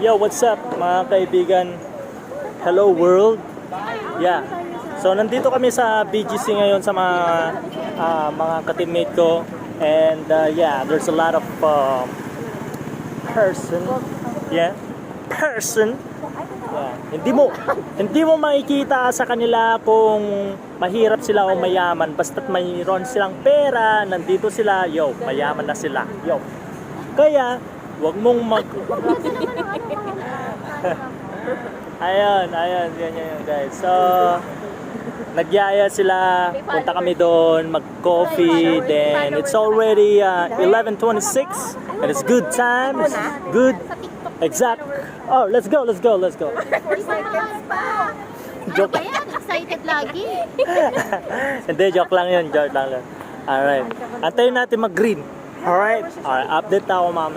Yo, what's up mga kaibigan? Hello world. Yeah. So nandito kami sa BGC ngayon sa mga ka-teammate ko, and yeah, there's a lot of person. Yeah. Person. Yeah. Hindi mo makikita sa kanila kung mahirap sila o mayaman, basta't mayroon silang pera, nandito sila, yo, mayaman na sila. Yo. Kaya wag mong ayun, yan guys. So, nagyaya sila, punta kami doon, mag-coffee, then it's already 11:26, and it's good time, it's good, exact. Oh, let's go. 4 seconds pa. Joke. Ano ba yan? Excited lagi. Hindi, joke lang yun. Alright. Antayin natin mag-green. Alright, update ako mamaya.